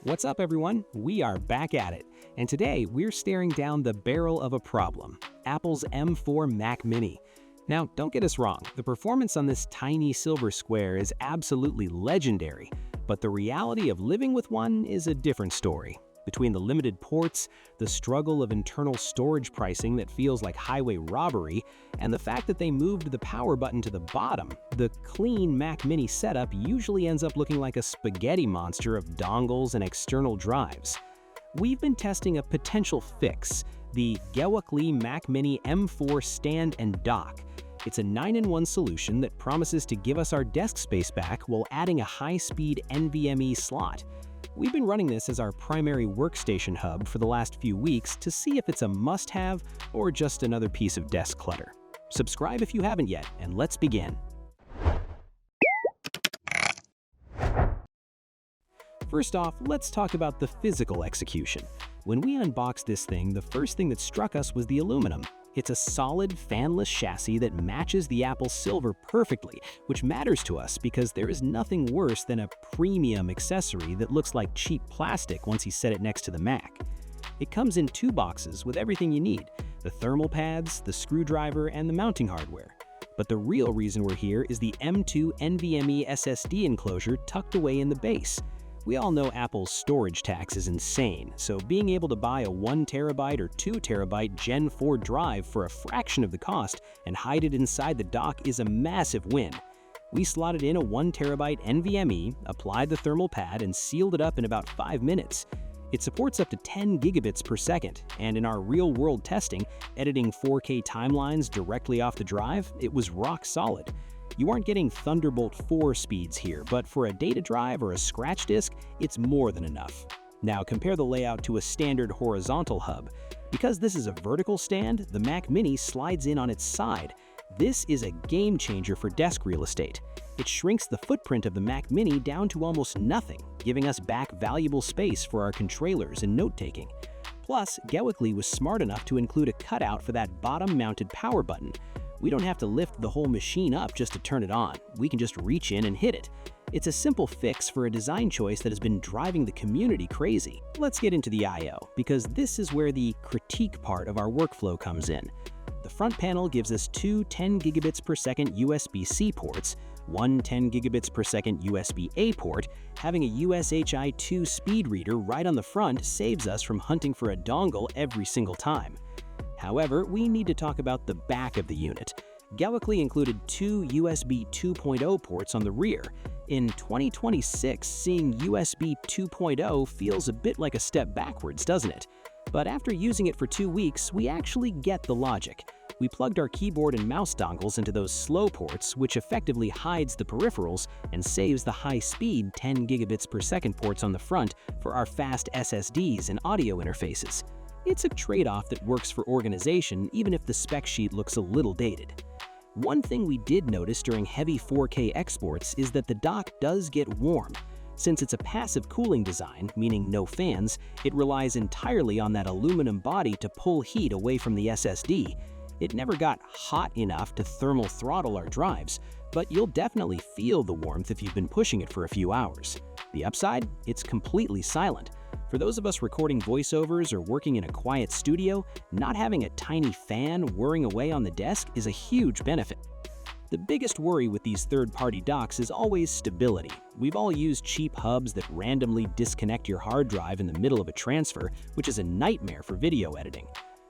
What's up, everyone? We are back at it, and today we're staring down the barrel of a problem, Apple's M4 Mac Mini. Now, don't get us wrong, the performance on this tiny silver square is absolutely legendary, but the reality of living with one is a different story. Between the limited ports, the struggle of internal storage pricing that feels like highway robbery, and the fact that they moved the power button to the bottom, the clean Mac Mini setup usually ends up looking like a spaghetti monster of dongles and external drives. We've been testing a potential fix, the Gewokliy Mac Mini M4 Stand and Dock. It's a 9-in-1 solution that promises to give us our desk space back while adding a high-speed NVMe slot. We've been running this as our primary workstation hub for the last few weeks to see if it's a must-have or just another piece of desk clutter. Subscribe if you haven't yet, and let's begin. First off, let's talk about the physical execution. When we unboxed this thing, the first thing that struck us was the aluminum. It's a solid, fanless chassis that matches the Apple Silver perfectly, which matters to us because there is nothing worse than a premium accessory that looks like cheap plastic once you set it next to the Mac. It comes in 2 boxes with everything you need, the thermal pads, the screwdriver, and the mounting hardware. But the real reason we're here is the M2 NVMe SSD enclosure tucked away in the base. We all know Apple's storage tax is insane, so being able to buy a 1TB or 2TB Gen 4 drive for a fraction of the cost and hide it inside the dock is a massive win. We slotted in a 1TB NVMe, applied the thermal pad, and sealed it up in about 5 minutes. It supports up to 10 gigabits per second, and in our real-world testing, editing 4K timelines directly off the drive, it was rock solid. You aren't getting Thunderbolt 4 speeds here, but for a data drive or a scratch disk, it's more than enough. Now compare the layout to a standard horizontal hub. Because this is a vertical stand, the Mac Mini slides in on its side. This is a game changer for desk real estate. It shrinks the footprint of the Mac Mini down to almost nothing, giving us back valuable space for our controllers and note-taking. Plus, Gewokliy was smart enough to include a cutout for that bottom-mounted power button. We don't have to lift the whole machine up just to turn it on. We can just reach in and hit it. It's a simple fix for a design choice that has been driving the community crazy. Let's get into the I/O, because this is where the critique part of our workflow comes in. The front panel gives us 2 10 gigabits per second USB-C ports, one 10 gigabits per second USB-A port. Having a USHI 2 speed reader right on the front saves us from hunting for a dongle every single time. However, we need to talk about the back of the unit. Gewokliy included 2 USB 2.0 ports on the rear. In 2026, seeing USB 2.0 feels a bit like a step backwards, doesn't it? But after using it for 2 weeks, we actually get the logic. We plugged our keyboard and mouse dongles into those slow ports, which effectively hides the peripherals and saves the high-speed 10 gigabits per second ports on the front for our fast SSDs and audio interfaces. It's a trade-off that works for organization, even if the spec sheet looks a little dated. One thing we did notice during heavy 4K exports is that the dock does get warm. Since it's a passive cooling design, meaning no fans, it relies entirely on that aluminum body to pull heat away from the SSD. It never got hot enough to thermal throttle our drives, but you'll definitely feel the warmth if you've been pushing it for a few hours. The upside? It's completely silent. For those of us recording voiceovers or working in a quiet studio, not having a tiny fan whirring away on the desk is a huge benefit. The biggest worry with these third-party docks is always stability. We've all used cheap hubs that randomly disconnect your hard drive in the middle of a transfer, which is a nightmare for video editing.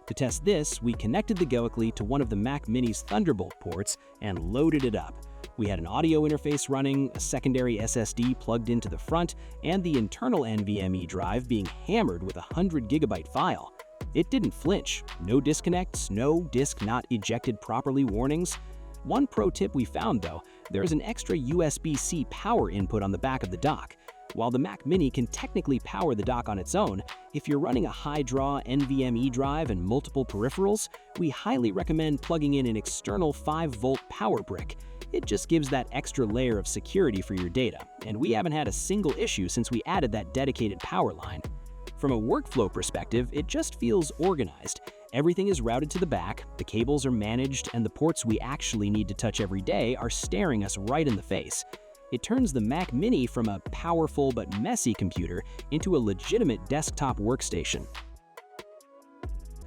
To test this, we connected the Gewokliy to one of the Mac Mini's Thunderbolt ports and loaded it up. We had an audio interface running, a secondary SSD plugged into the front, and the internal NVMe drive being hammered with a 100-gigabyte file. It didn't flinch. No disconnects, no disk not ejected properly warnings. One pro tip we found, though, there is an extra USB-C power input on the back of the dock. While the Mac Mini can technically power the dock on its own, if you're running a high-draw NVMe drive and multiple peripherals, we highly recommend plugging in an external 5-volt power brick. It just gives that extra layer of security for your data, and we haven't had a single issue since we added that dedicated power line. From a workflow perspective, it just feels organized. Everything is routed to the back, the cables are managed, and the ports we actually need to touch every day are staring us right in the face. It turns the Mac Mini from a powerful but messy computer into a legitimate desktop workstation.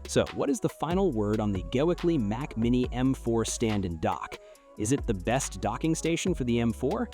So, what is the final word on the Gewokliy Mac Mini M4 stand and dock? Is it the best docking station for the M4?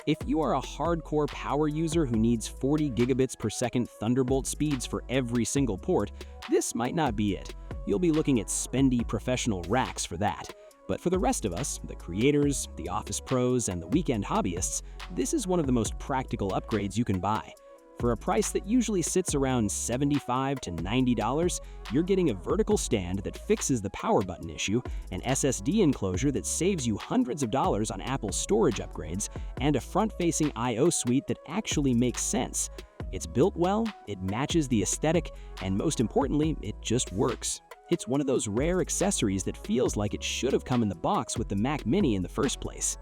If you are a hardcore power user who needs 40 gigabits per second Thunderbolt speeds for every single port, this might not be it. You'll be looking at spendy professional racks for that. But for the rest of us, the creators, the office pros, and the weekend hobbyists, this is one of the most practical upgrades you can buy. For a price that usually sits around $75 to $90, you're getting a vertical stand that fixes the power button issue, an SSD enclosure that saves you hundreds of dollars on Apple's storage upgrades, and a front-facing I/O suite that actually makes sense. It's built well, it matches the aesthetic, and most importantly, it just works. It's one of those rare accessories that feels like it should have come in the box with the Mac Mini in the first place.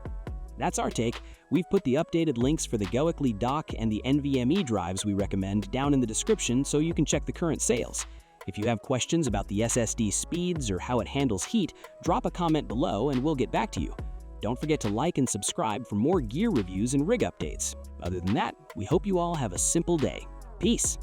That's our take. We've put the updated links for the Gewokliy Dock and the NVMe drives we recommend down in the description so you can check the current sales. If you have questions about the SSD speeds or how it handles heat, drop a comment below and we'll get back to you. Don't forget to like and subscribe for more gear reviews and rig updates. Other than that, we hope you all have a simple day. Peace!